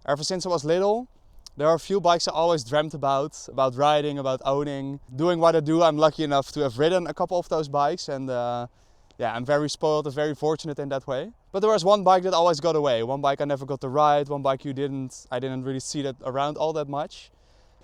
Ever since I was little, there are a few bikes I always dreamt about riding, about owning. Doing what I do, I'm lucky enough to have ridden a couple of those bikes, and yeah, I'm very spoiled and very fortunate in that way. But there was one bike that always got away, one bike I never got to ride, one bike I didn't really see that around all that much.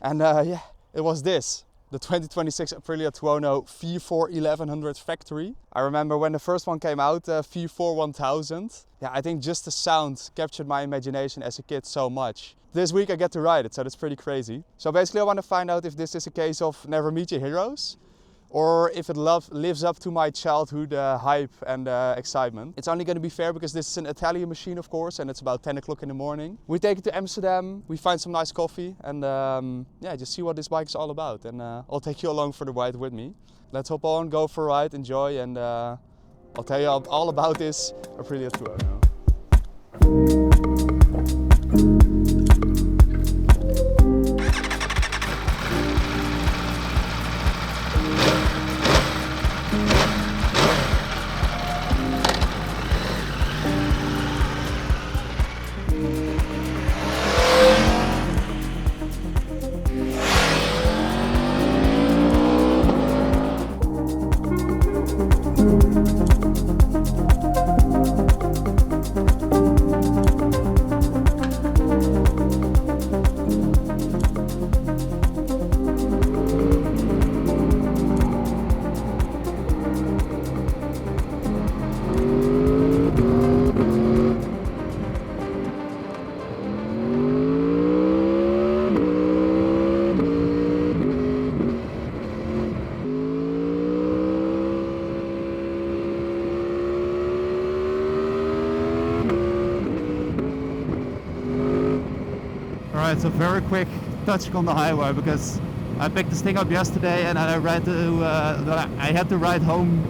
And yeah, it was this. The 2026 Aprilia Tuono V4 1100 factory. I remember when the first one came out, V4 1000. Yeah, I think just the sound captured my imagination as a kid so much. This week I get to ride it, so that's pretty crazy. So basically I want to find out if this is a case of never meet your heroes, or if it lives up to my childhood hype and excitement. It's only going to be fair because this is an Italian machine, of course, and it's about 10 o'clock in the morning. We take it to Amsterdam, we find some nice coffee, and yeah, just see what this bike is all about. And I'll take you along for the ride with me. Let's hop on, go for a ride, enjoy, and I'll tell you all about this Aprilia Tuono. Alright, so very quick touch on the highway because I picked this thing up yesterday and I had to ride home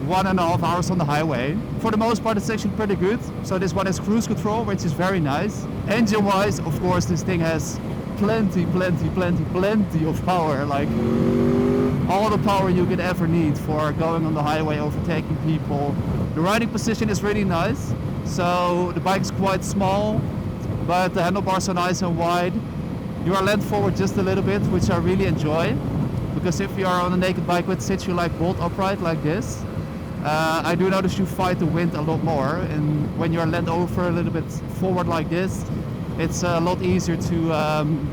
1.5 hours on the highway. For the most part it's actually pretty good. So this one has cruise control, which is very nice. Engine wise, of course, this thing has plenty of power, like all the power you could ever need for going on the highway, overtaking people. The riding position is really nice, so the bike is quite small, but the handlebars are nice and wide. You are leaned forward just a little bit, which I really enjoy, because if you are on a naked bike which sits you like bolt upright like this, I do notice you fight the wind a lot more, and when you're leaned over a little bit forward like this, it's a lot easier to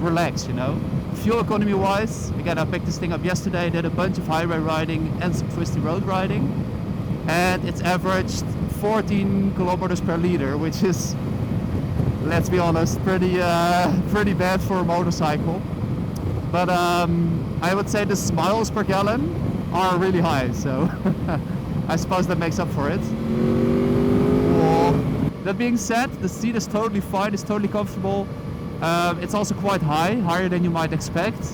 relax, you know. Fuel economy wise, again, I picked this thing up yesterday, did a bunch of highway riding and some twisty road riding, and it's averaged 14 kilometers per liter, which is, let's be honest, pretty bad for a motorcycle. But I would say the miles per gallon are really high, so I suppose that makes up for it. That being said, the seat is totally fine, it's totally comfortable. It's also quite high, higher than you might expect,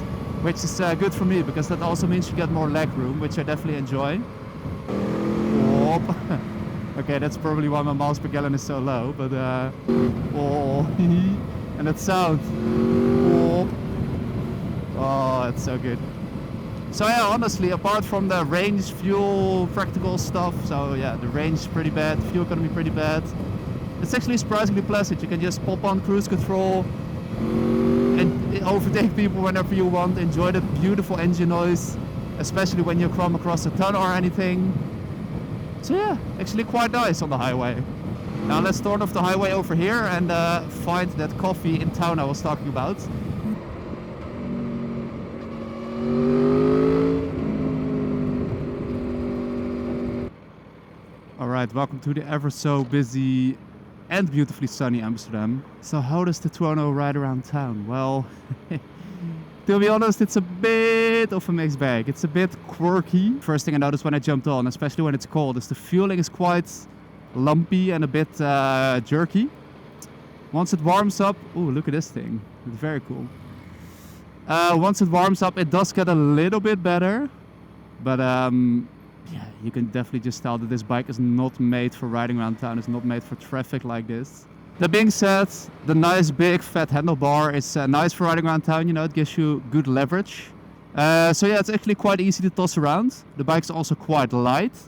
which is good for me because that also means you get more leg room, which I definitely enjoy. Okay, that's probably why my miles per gallon is so low, but and that sound. Oh, it's so good. So yeah, honestly, apart from the range, fuel, practical stuff, so yeah, the range is pretty bad, fuel economy pretty bad. It's actually surprisingly pleasant. You can just pop on cruise control and overtake people whenever you want, enjoy the beautiful engine noise, especially when you come across a tunnel or anything. So yeah, actually quite nice on the highway. Now let's turn off the highway over here and find that coffee in town I was talking about. Alright, welcome to the ever so busy and beautifully sunny Amsterdam. So how does the Tuono ride around town? Well, to be honest, it's a bit of a mixed bag. It's a bit quirky. First thing I noticed when I jumped on, especially when it's cold, is the fueling is quite lumpy and a bit jerky. Once it warms up, ooh, look at this thing. It's very cool. Once it warms up, it does get a little bit better. But yeah, you can definitely just tell that this bike is not made for riding around town. It's not made for traffic like this. That being said, the nice big fat handlebar is nice for riding around town, you know, it gives you good leverage. So yeah, it's actually quite easy to toss around. The bike's also quite light.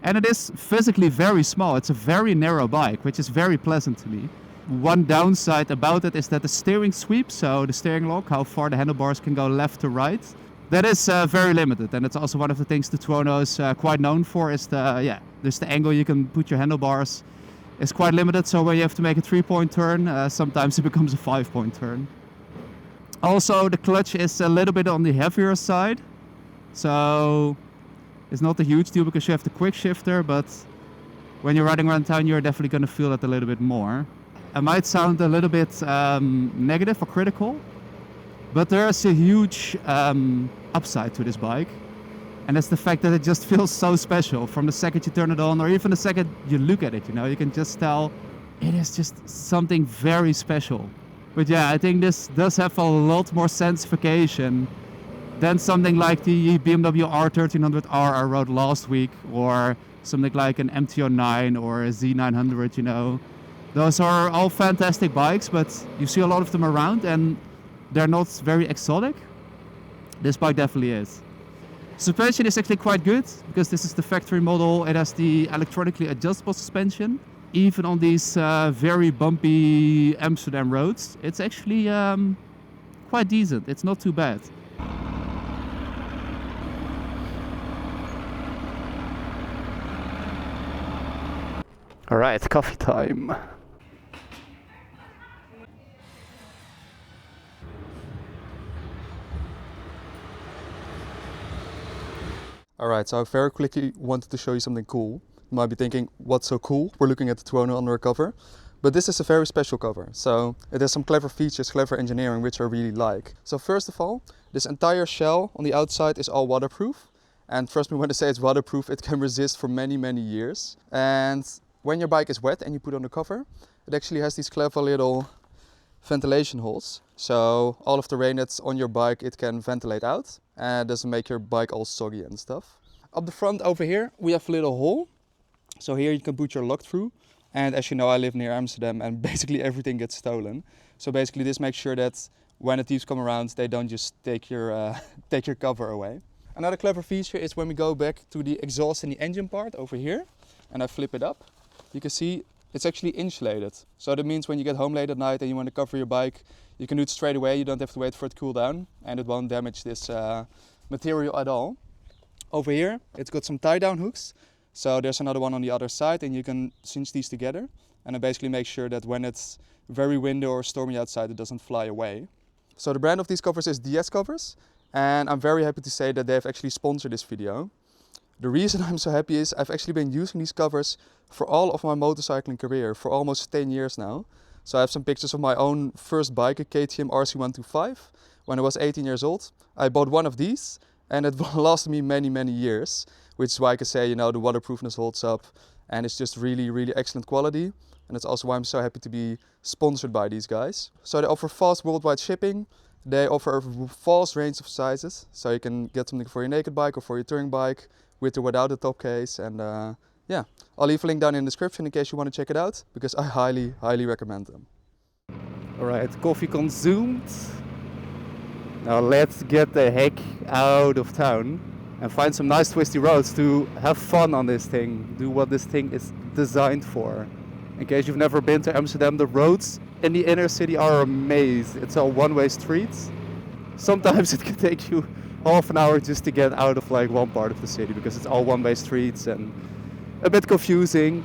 And it is physically very small. It's a very narrow bike, which is very pleasant to me. One downside about it is that the steering sweep, so the steering lock, how far the handlebars can go left to right, that is very limited. And it's also one of the things the Tuono is quite known for, is just the angle you can put your handlebars is quite limited. So when you have to make a 3-point turn, sometimes it becomes a 5-point turn. Also, the clutch is a little bit on the heavier side. So it's not a huge deal because you have the quick shifter, but when you're riding around town, you're definitely going to feel it a little bit more. It might sound a little bit negative or critical, but there's a huge upside to this bike. And that's the fact that it just feels so special from the second you turn it on, or even the second you look at it, you know, you can just tell it is just something very special. But yeah, I think this does have a lot more sensification than something like the BMW R1300R I rode last week, or something like an MT-09 or a Z900, you know. Those are all fantastic bikes, but you see a lot of them around and they're not very exotic. This bike definitely is. Suspension is actually quite good because this is the factory model. It has the electronically adjustable suspension. Even on these very bumpy Amsterdam roads, it's actually quite decent. It's not too bad. All right, coffee time. Alright, so I very quickly wanted to show you something cool. You might be thinking, what's so cool? We're looking at the Tuono under a cover. But this is a very special cover. So it has some clever features, clever engineering, which I really like. So first of all, this entire shell on the outside is all waterproof. And trust me when I say it's waterproof, it can resist for many, many years. And when your bike is wet and you put on the cover, it actually has these clever little ventilation holes. So all of the rain that's on your bike, it can ventilate out and doesn't make your bike all soggy and stuff. Up the front over here, we have a little hole. So here you can put your lock through. And as you know, I live near Amsterdam and basically everything gets stolen. So basically this makes sure that when the thieves come around, they don't just take your cover away. Another clever feature is when we go back to the exhaust and the engine part over here, and I flip it up, you can see it's actually insulated. So that means when you get home late at night and you want to cover your bike, you can do it straight away. You don't have to wait for it to cool down and it won't damage this material at all. Over here, it's got some tie-down hooks. So there's another one on the other side and you can cinch these together. And it basically makes sure that when it's very windy or stormy outside, it doesn't fly away. So the brand of these covers is DS Covers. And I'm very happy to say that they've actually sponsored this video. The reason I'm so happy is I've actually been using these covers for all of my motorcycling career for almost 10 years now. So I have some pictures of my own first bike, a KTM RC125. When I was 18 years old, I bought one of these and it lasted me many, many years. Which is why I can say, you know, the waterproofness holds up and it's just really, really excellent quality. And that's also why I'm so happy to be sponsored by these guys. So they offer fast worldwide shipping. They offer a vast range of sizes. So you can get something for your naked bike or for your touring bike with or without a top case. And yeah, I'll leave a link down in the description in case you want to check it out because I highly, highly recommend them. All right, coffee consumed. Now let's get the heck out of town and find some nice twisty roads to have fun on this thing, do what this thing is designed for. In case you've never been to Amsterdam, the roads in the inner city are a maze. It's all one-way streets. Sometimes it can take you half an hour just to get out of like one part of the city because it's all one-way streets and a bit confusing.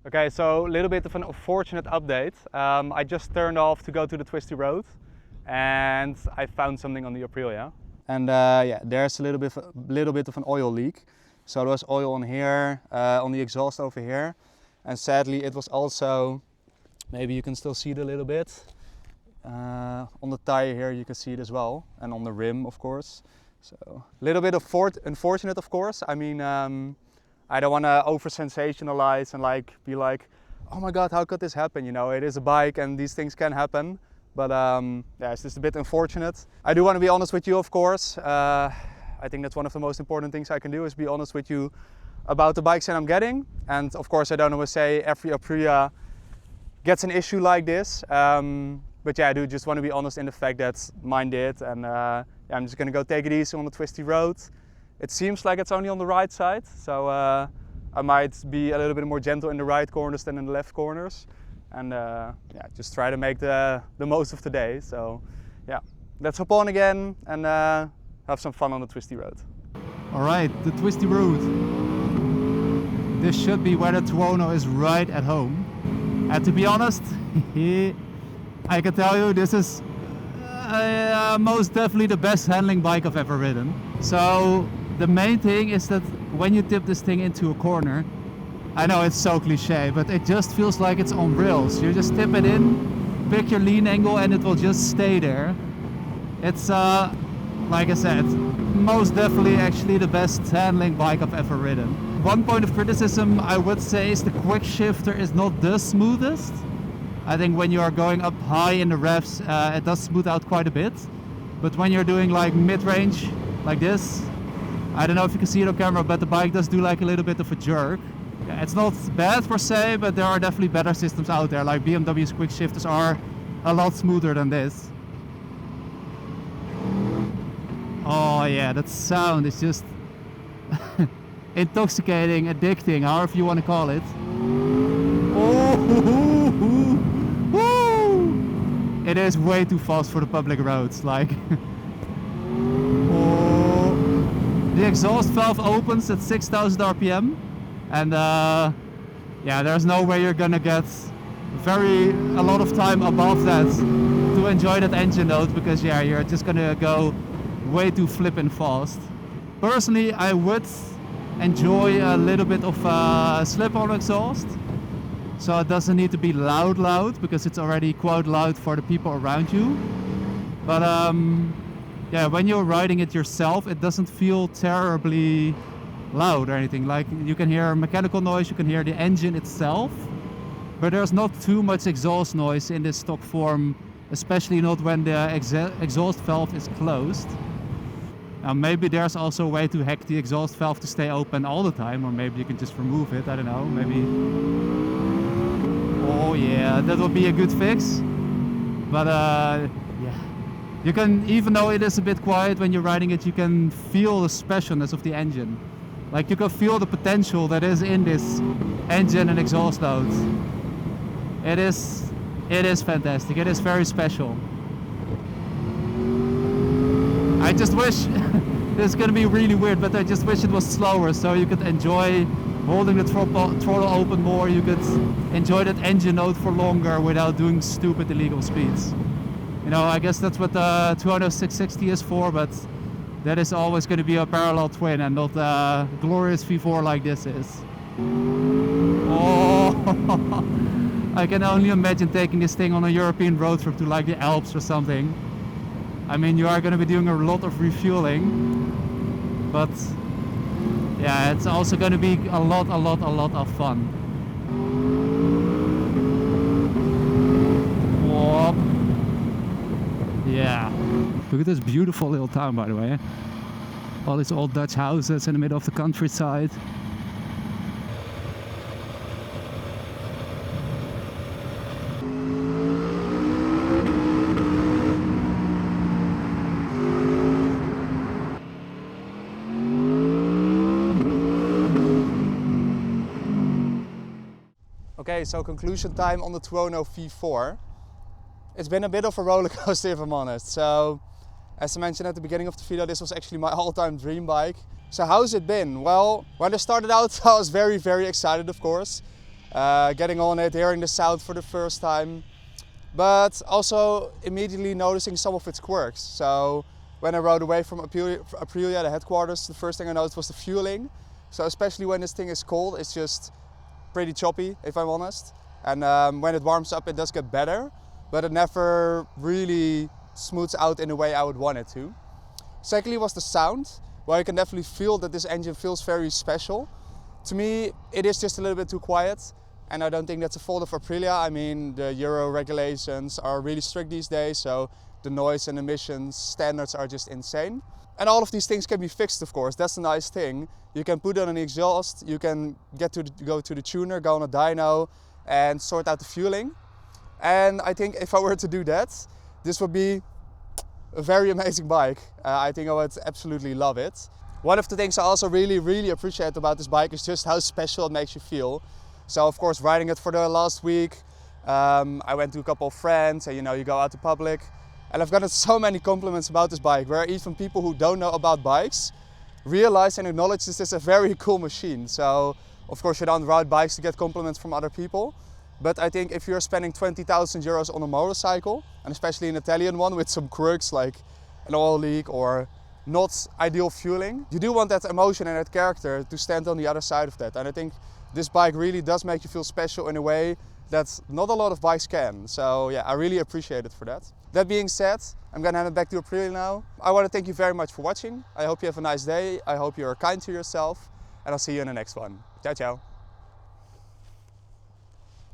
Okay, so a little bit of an unfortunate update. I just turned off to go to the Twisty road and I found something on the Aprilia. And yeah, there's a little bit of an oil leak. So there was oil on here, on the exhaust over here. And sadly it was also, maybe you can still see it a little bit. On the tire here you can see it as well. And on the rim of course. So a little bit unfortunate of course. I mean, I don't want to over sensationalize and like be like, oh my god, how could this happen? You know, it is a bike and these things can happen. But yeah, it's just a bit unfortunate. I do want to be honest with you, of course. I think that's one of the most important things I can do is be honest with you about the bikes that I'm getting. And of course, I don't always say every Aprilia gets an issue like this. But yeah, I do just want to be honest in the fact that mine did, and yeah, I'm just gonna go take it easy on the twisty road. It seems like it's only on the right side, so I might be a little bit more gentle in the right corners than in the left corners, and yeah, just try to make the most of the day. So yeah, let's hop on again and have some fun on the twisty road. All right, the twisty road. This should be where the Tuono is right at home. And to be honest, I can tell you this is most definitely the best handling bike I've ever ridden. So the main thing is that when you tip this thing into a corner, I know it's so cliche, but it just feels like it's on rails. You just tip it in, pick your lean angle, and it will just stay there. It's like I said, most definitely actually the best handling bike I've ever ridden. One point of criticism I would say is the quick shifter is not the smoothest. I think when you are going up high in the revs, it does smooth out quite a bit. But when you're doing like mid-range, like this, I don't know if you can see it on camera, but the bike does do like a little bit of a jerk. Yeah, it's not bad per se, but there are definitely better systems out there. Like BMW's quick shifters are a lot smoother than this. Oh yeah, that sound is just intoxicating, addicting, however you want to call it. Oh, it is way too fast for the public roads. Like, oh, the exhaust valve opens at 6,000 RPM, and yeah, there's no way you're gonna get a lot of time above that to enjoy that engine note, because yeah, you're just gonna go way too flippin' fast. Personally, I would enjoy a little bit of slip-on exhaust, so it doesn't need to be loud because it's already quite loud for the people around you. But yeah, when you're riding it yourself, it doesn't feel terribly loud or anything. Like, you can hear mechanical noise, you can hear the engine itself, but there's not too much exhaust noise in this stock form, especially not when the exhaust valve is closed. Now maybe there's also a way to hack the exhaust valve to stay open all the time, or maybe you can just remove it, I don't know, maybe. Oh yeah, that would be a good fix. But yeah, you can, even though it is a bit quiet when you're riding it, you can feel the specialness of the engine. Like, you can feel the potential that is in this engine and exhaust note. It is fantastic, it is very special. I just wish, this is gonna be really weird, but I just wish it was slower so you could enjoy holding the throttle open more, you could enjoy that engine note for longer without doing stupid illegal speeds. You know, I guess that's what the Tuono 660 is for, but that is always gonna be a parallel twin and not a glorious V4 like this is. Oh, I can only imagine taking this thing on a European road trip to like the Alps or something. I mean, you are going to be doing a lot of refueling, but yeah, it's also going to be a lot of fun. Whoop. Yeah. Look at this beautiful little town, by the way. All these old Dutch houses in the middle of the countryside. Okay, so conclusion time on the Tuono V4. It's been a bit of a roller coaster, if I'm honest. So, as I mentioned at the beginning of the video, this was actually my all-time dream bike. So how's it been? Well, when I started out, I was very excited, of course. Getting on it, hearing the sound for the first time. But also immediately noticing some of its quirks. So when I rode away from Aprilia, the headquarters, the first thing I noticed was the fueling. So especially when this thing is cold, it's just pretty choppy, if I'm honest. And when it warms up, it does get better, but it never really smooths out in the way I would want it to. Secondly was the sound, where you can definitely feel that this engine feels very special. To me, it is just a little bit too quiet, and I don't think that's a fault of Aprilia. I mean, the Euro regulations are really strict these days, so the noise and emissions standards are just insane. And all of these things can be fixed, of course. That's the nice thing. You can put on an exhaust, you can go to the tuner, go on a dyno and sort out the fueling. And I think if I were to do that, this would be a very amazing bike. I think I would absolutely love it. One of the things I also really appreciate about this bike is just how special it makes you feel. So of course, riding it for the last week, I went to a couple of friends and you go out to public. And I've gotten so many compliments about this bike, where even people who don't know about bikes realize and acknowledge this is a very cool machine. So of course you don't ride bikes to get compliments from other people. But I think if you're spending 20,000 euros on a motorcycle, and especially an Italian one with some quirks like an oil leak or not ideal fueling, you do want that emotion and that character to stand on the other side of that. And I think this bike really does make you feel special in a way that not a lot of bikes can. So yeah, I really appreciate it for that. That being said, I'm gonna hand it back to Aprilia now. I want to thank you very much for watching. I hope you have a nice day. I hope you're kind to yourself, and I'll see you in the next one. Ciao, ciao.